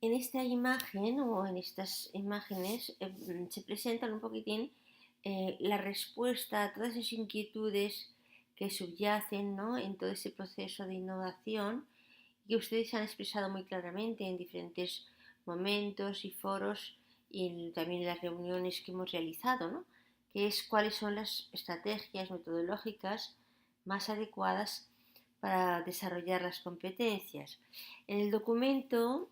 en esta imagen o en estas imágenes se presentan un poquitín la respuesta a todas esas inquietudes que subyacen, ¿no?, en todo ese proceso de innovación que ustedes han expresado muy claramente en diferentes momentos y foros y también en las reuniones que hemos realizado, ¿no?, que es cuáles son las estrategias metodológicas más adecuadas para desarrollar las competencias. En el documento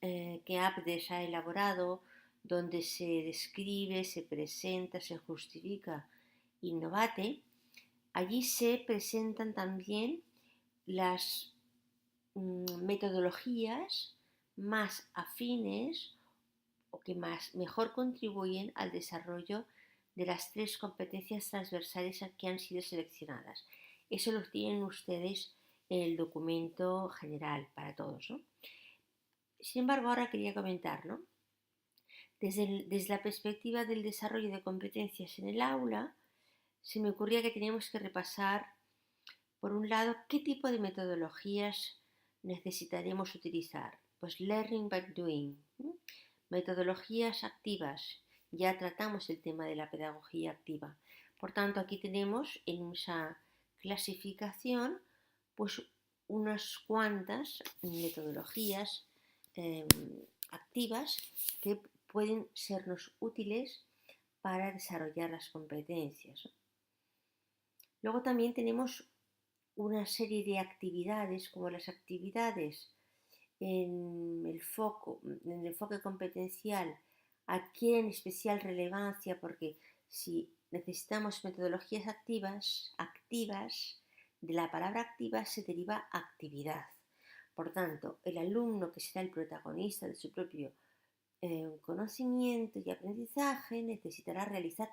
que APDES ha elaborado, donde se describe, se presenta, se justifica Innovate, allí se presentan también las metodologías más afines o que mejor contribuyen al desarrollo de las 3 competencias transversales que han sido seleccionadas. Eso lo tienen ustedes en el documento general para todos, ¿no? Sin embargo, ahora quería comentar, ¿no?, desde la perspectiva del desarrollo de competencias en el aula, se me ocurría que teníamos que repasar, por un lado, qué tipo de metodologías necesitaremos utilizar. Pues learning by doing, ¿no?, metodologías activas. Ya tratamos el tema de la pedagogía activa. Por tanto, aquí tenemos en esa clasificación pues unas cuantas metodologías activas que pueden sernos útiles para desarrollar las competencias. Luego también tenemos una serie de actividades, como las actividades en el enfoque competencial adquieren especial relevancia porque si necesitamos metodologías activas, de la palabra activa se deriva actividad. Por tanto, el alumno, que será el protagonista de su propio conocimiento y aprendizaje, necesitará realizar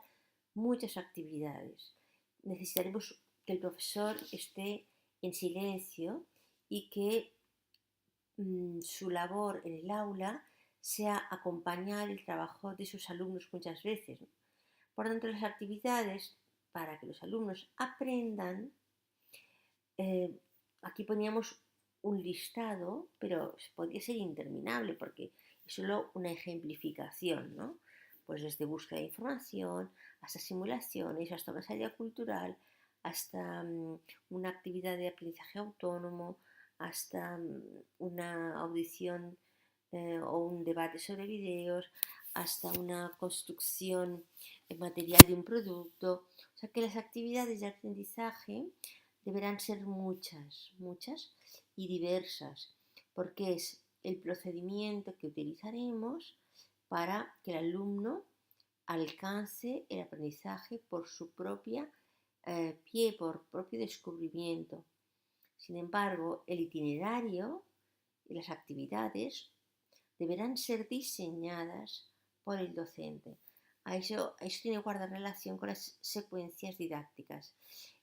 muchas actividades. Necesitaremos que el profesor esté en silencio y que su labor en el aula sea acompañar el trabajo de sus alumnos muchas veces, ¿no? Por tanto, las actividades para que los alumnos aprendan, aquí poníamos un listado, pero podría ser interminable porque es solo una ejemplificación, ¿no? Pues desde búsqueda de información, hasta simulaciones, hasta una salida cultural, hasta una actividad de aprendizaje autónomo, hasta una audición o un debate sobre videos, hasta una construcción material de un producto. O sea que las actividades de aprendizaje deberán ser muchas y diversas, porque es el procedimiento que utilizaremos para que el alumno alcance el aprendizaje por su propia pie, por propio descubrimiento. Sin embargo, el itinerario y las actividades deberán ser diseñadas por el docente. Eso tiene guarda relación con las secuencias didácticas.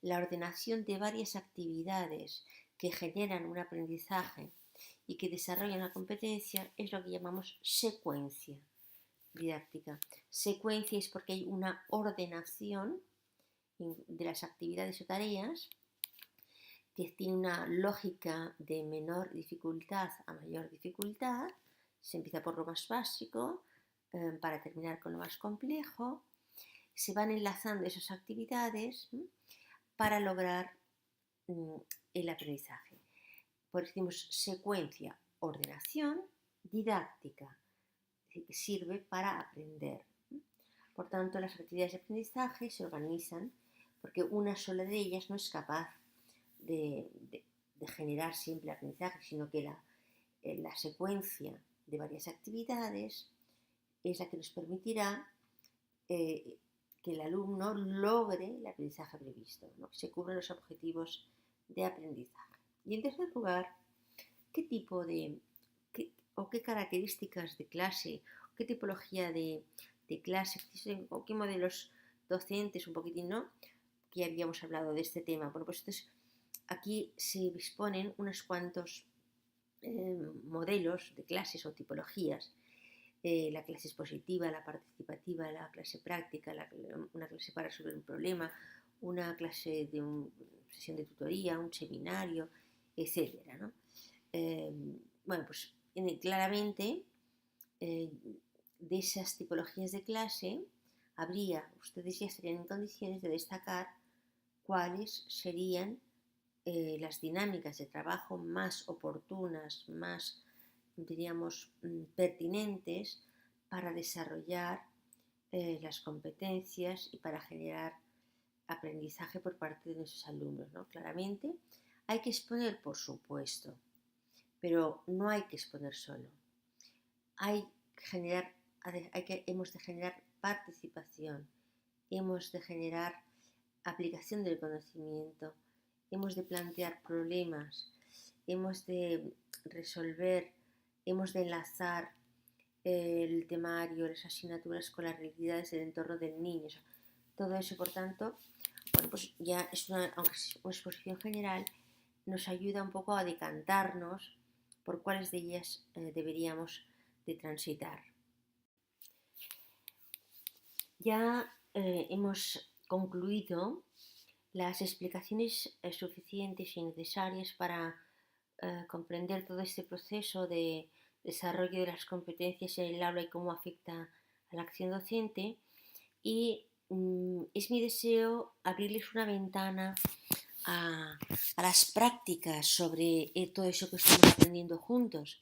La ordenación de varias actividades que generan un aprendizaje y que desarrollan la competencia es lo que llamamos secuencia didáctica. Secuencia es porque hay una ordenación de las actividades o tareas que tiene una lógica de menor dificultad a mayor dificultad. Se empieza por lo más básico para terminar con lo más complejo. Se van enlazando esas actividades para lograr el aprendizaje. Por eso decimos secuencia, ordenación, didáctica, que sirve para aprender. Por tanto, las actividades de aprendizaje se organizan porque una sola de ellas no es capaz de generar siempre aprendizaje, sino que la secuencia de varias actividades es la que nos permitirá que el alumno logre el aprendizaje previsto, ¿no?, que se cubran los objetivos de aprendizaje. Y en tercer lugar, qué características de clase, qué tipología de clase, o qué modelos docentes un poquitín, ¿no?, que ya habíamos hablado de este tema. Bueno, pues entonces aquí se disponen unos cuantos modelos de clases o tipologías. La clase expositiva, la participativa, la clase práctica, una clase para resolver un problema, una clase de una sesión de tutoría, un seminario, etcétera, ¿no? Bueno, pues claramente eh, de esas tipologías de clase, ustedes ya estarían en condiciones de destacar cuáles serían las dinámicas de trabajo más oportunas, más, diríamos, pertinentes para desarrollar las competencias y para generar aprendizaje por parte de nuestros alumnos, ¿no? Claramente hay que exponer, por supuesto, pero no hay que exponer solo. Hemos de generar participación, hemos de generar aplicación del conocimiento, hemos de plantear problemas, hemos de resolver, hemos de enlazar el temario, las asignaturas con las realidades del entorno del niño. O sea, todo eso, por tanto, bueno, pues ya es aunque es una exposición general, nos ayuda un poco a decantarnos por cuáles de ellas deberíamos de transitar. Ya hemos concluido las explicaciones suficientes y necesarias para comprender todo este proceso de desarrollo de las competencias en el aula y cómo afecta a la acción docente. Y es mi deseo abrirles una ventana a las prácticas sobre todo eso que estamos aprendiendo juntos.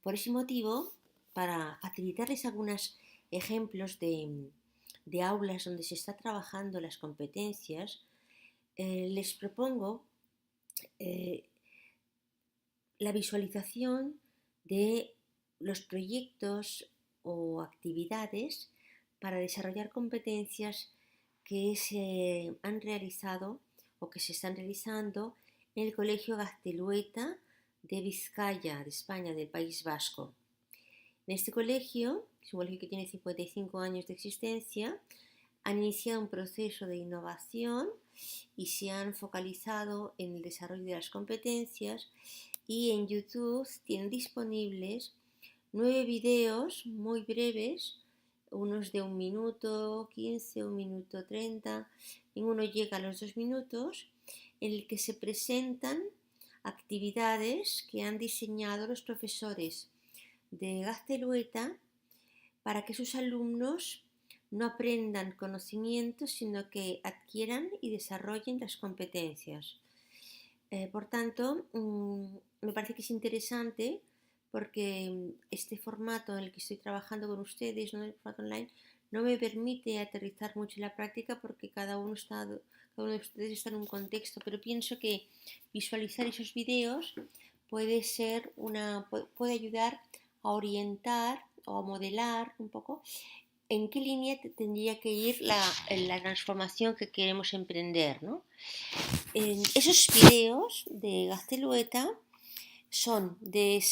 Por ese motivo, para facilitarles algunos ejemplos de aulas donde se está trabajando las competencias, les propongo la visualización de los proyectos o actividades para desarrollar competencias que se han realizado o que se están realizando en el Colegio Gaztelueta de Vizcaya, de España, del País Vasco. En este colegio, que es un colegio que tiene 55 años de existencia, han iniciado un proceso de innovación y se han focalizado en el desarrollo de las competencias, y en YouTube tienen disponibles 9 videos muy breves, unos de 1 minuto 15, 1 minuto 30, ninguno llega a los 2 minutos, en el que se presentan actividades que han diseñado los profesores de Gaztelueta para que sus alumnos no aprendan conocimientos, sino que adquieran y desarrollen las competencias. Por tanto, me parece que es interesante porque este formato en el que estoy trabajando con ustedes, ¿no?, el formato online, no me permite aterrizar mucho en la práctica porque cada uno de ustedes está en un contexto, pero pienso que visualizar esos videos puede ayudar a orientar o a modelar un poco en qué línea tendría que ir la transformación que queremos emprender, ¿no? Esos videos de Gaztelueta son de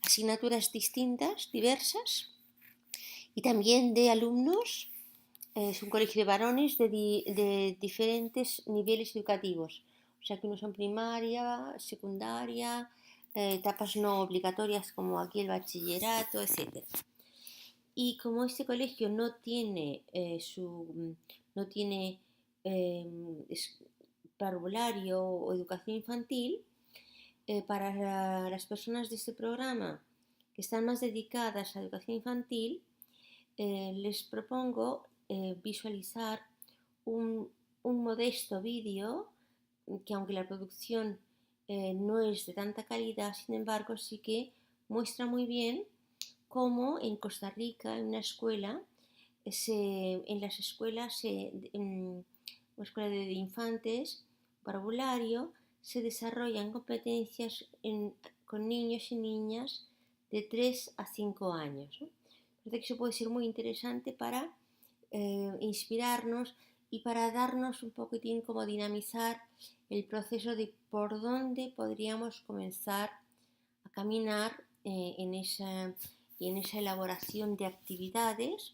asignaturas distintas, diversas, y también de alumnos. Es un colegio de varones de diferentes niveles educativos. O sea que unos son primaria, secundaria, etapas no obligatorias como aquí el bachillerato, etc. Y como este colegio no tiene parvulario o educación infantil, para las personas de este programa que están más dedicadas a educación infantil, les propongo visualizar un modesto vídeo que, aunque la producción no es de tanta calidad, sin embargo sí que muestra muy bien cómo en Costa Rica, en una escuela, en las escuelas, en una escuela de infantes, parvulario, se desarrollan competencias con niños y niñas de 3 a 5 años, ¿no? Parece que eso puede ser muy interesante para inspirarnos y para darnos un poquitín como dinamizar el proceso de por dónde podríamos comenzar a caminar en esa elaboración de actividades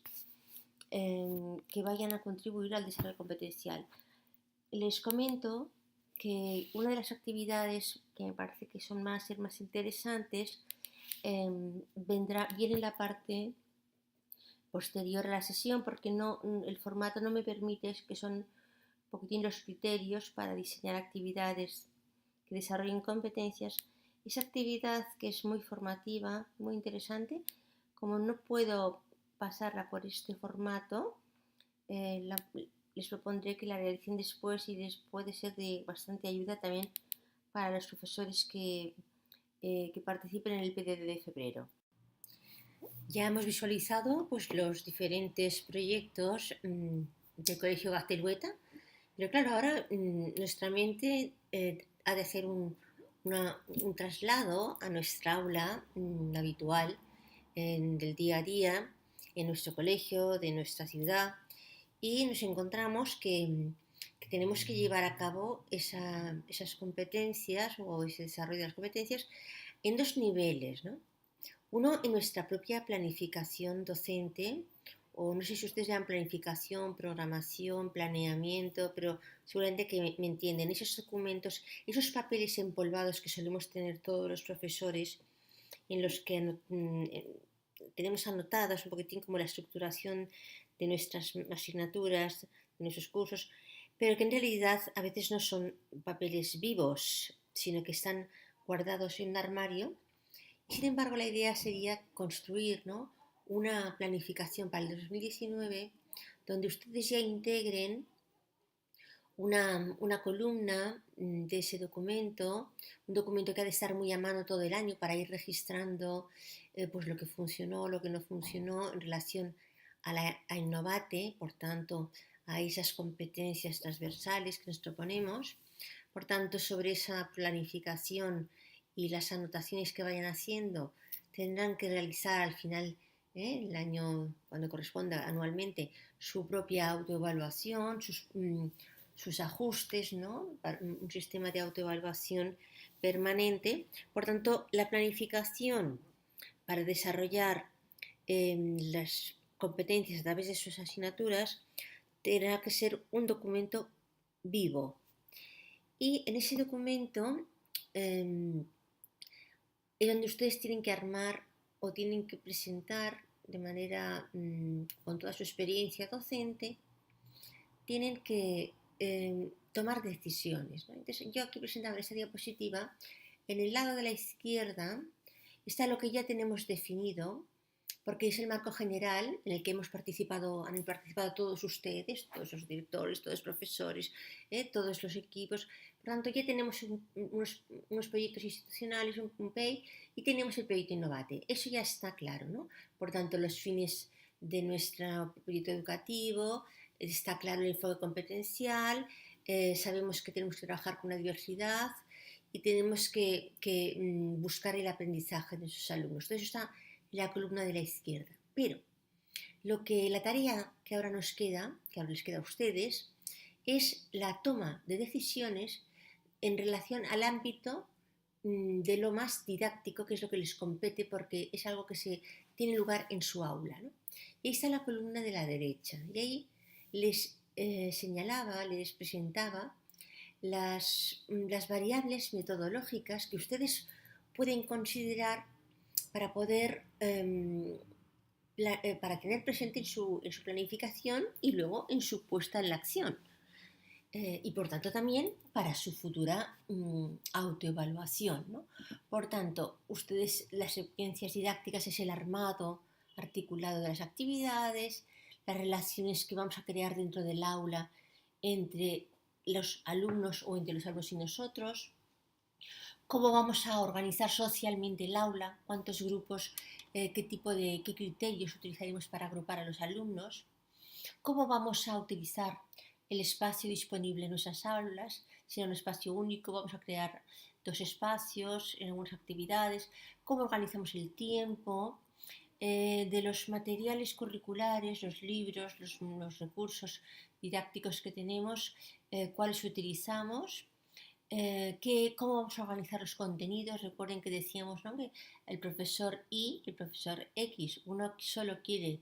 que vayan a contribuir al desarrollo competencial. Les comento que una de las actividades que me parece que son más interesantes viene en la parte posterior a la sesión, porque el formato no me permite, que son un poquitín los criterios para diseñar actividades que desarrollen competencias. Esa actividad, que es muy formativa, muy interesante, como no puedo pasarla por este formato, les propondré que la realicen después y les puede ser de bastante ayuda también para los profesores que participen en el PDD de febrero. Ya hemos visualizado pues, los diferentes proyectos del Colegio Gaztelueta, pero claro, ahora nuestra mente ha de hacer un traslado a nuestra aula habitual del día a día, en nuestro colegio, de nuestra ciudad, y nos encontramos que tenemos que llevar a cabo esas competencias o ese desarrollo de las competencias en dos niveles, ¿no? Uno, en nuestra propia planificación docente, o no sé si ustedes llaman planificación, programación, planeamiento, pero seguramente que me entienden, esos documentos, esos papeles empolvados que solemos tener todos los profesores, en los que tenemos anotadas un poquitín como la estructuración de nuestras asignaturas, de nuestros cursos, pero que en realidad a veces no son papeles vivos, sino que están guardados en un armario. Sin embargo, la idea sería construir, ¿no?, una planificación para el 2019 donde ustedes ya integren una columna de ese documento, un documento que ha de estar muy a mano todo el año para ir registrando pues lo que funcionó, lo que no funcionó en relación a Innovate, por tanto, a esas competencias transversales que nos proponemos. Por tanto, sobre esa planificación y las anotaciones que vayan haciendo, tendrán que realizar al final, el año, cuando corresponda anualmente, su propia autoevaluación, sus ajustes, ¿no?, un sistema de autoevaluación permanente. Por tanto, la planificación para desarrollar las competencias a través de sus asignaturas tendrá que ser un documento vivo. Y en ese documento es donde ustedes tienen que armar o tienen que presentar de manera, con toda su experiencia docente, tienen que tomar decisiones, ¿no? Entonces, yo aquí presentaba esta diapositiva. En el lado de la izquierda está lo que ya tenemos definido, porque es el marco general en el que han participado todos ustedes, todos los directores, todos los profesores, todos los equipos. Por tanto, ya tenemos unos proyectos institucionales, un PEI, y tenemos el proyecto Innovate. Eso ya está claro, ¿no? Por tanto, los fines de nuestro proyecto educativo, está claro el enfoque competencial, sabemos que tenemos que trabajar con la diversidad y tenemos que buscar el aprendizaje de sus alumnos. Todo eso está en la columna de la izquierda. Pero la tarea que ahora nos queda, que ahora les queda a ustedes, es la toma de decisiones en relación al ámbito de lo más didáctico, que es lo que les compete, porque es algo que tiene lugar en su aula, ¿no? Y ahí está la columna de la derecha, y ahí les señalaba, les presentaba las variables metodológicas que ustedes pueden considerar para poder para tener presente en su planificación y luego en su puesta en la acción. Y por tanto también para su futura autoevaluación, ¿no? Por tanto, ustedes, las experiencias didácticas es el armado articulado de las actividades, las relaciones que vamos a crear dentro del aula entre los alumnos o entre los alumnos y nosotros, cómo vamos a organizar socialmente el aula, cuántos grupos, qué criterios utilizaremos para agrupar a los alumnos, cómo vamos a utilizar el espacio disponible en nuestras aulas, si era un espacio único, vamos a crear dos espacios en algunas actividades, cómo organizamos el tiempo, de los materiales curriculares, los libros, los recursos didácticos que tenemos, cuáles utilizamos, cómo vamos a organizar los contenidos. Recuerden que decíamos, ¿no?, que el profesor Y y el profesor X, uno solo quiere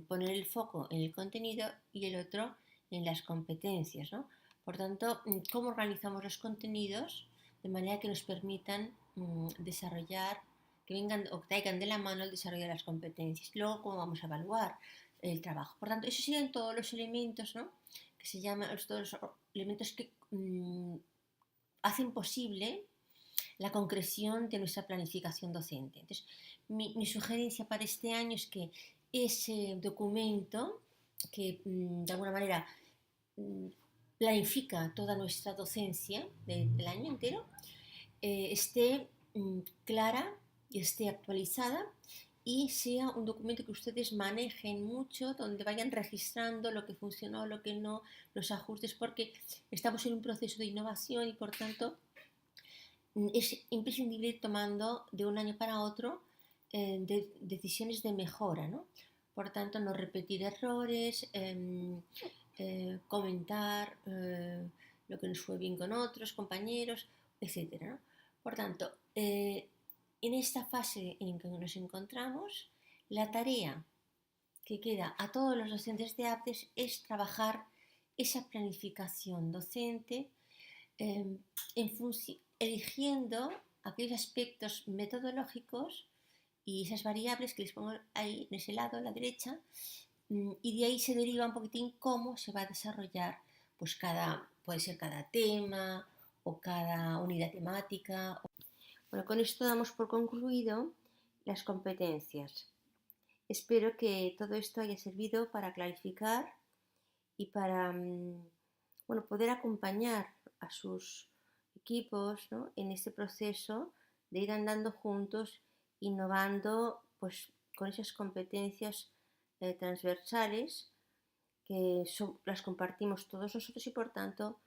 poner el foco en el contenido y el otro en las competencias, ¿no? Por tanto, cómo organizamos los contenidos de manera que nos permitan desarrollar, que vengan o traigan de la mano el desarrollo de las competencias. Luego, cómo vamos a evaluar el trabajo. Por tanto, esos serían todos los elementos, ¿no?, que se llaman todos los elementos que hacen posible la concreción de nuestra planificación docente. Entonces, mi sugerencia para este año es que ese documento que de alguna manera mm, planifica toda nuestra docencia del año entero, esté clara y esté actualizada y sea un documento que ustedes manejen mucho, donde vayan registrando lo que funcionó, lo que no, los ajustes, porque estamos en un proceso de innovación y por tanto es imprescindible ir tomando de un año para otro decisiones de mejora, ¿no? Por tanto, no repetir errores, comentar lo que nos fue bien con otros compañeros, etcétera, ¿no? Por tanto, en esta fase en que nos encontramos, la tarea que queda a todos los docentes de APDES es trabajar esa planificación docente eligiendo aquellos aspectos metodológicos y esas variables que les pongo ahí en ese lado, a la derecha, y de ahí se deriva un poquitín cómo se va a desarrollar, pues puede ser cada tema o cada unidad temática. Bueno, con esto damos por concluido las competencias. Espero que todo esto haya servido para clarificar y para bueno, poder acompañar a sus equipos, ¿no?, en este proceso de ir andando juntos, innovando pues, con esas competencias transversales que las compartimos todos nosotros y por tanto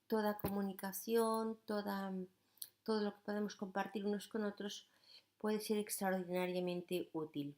toda comunicación, todo lo que podemos compartir unos con otros puede ser extraordinariamente útil.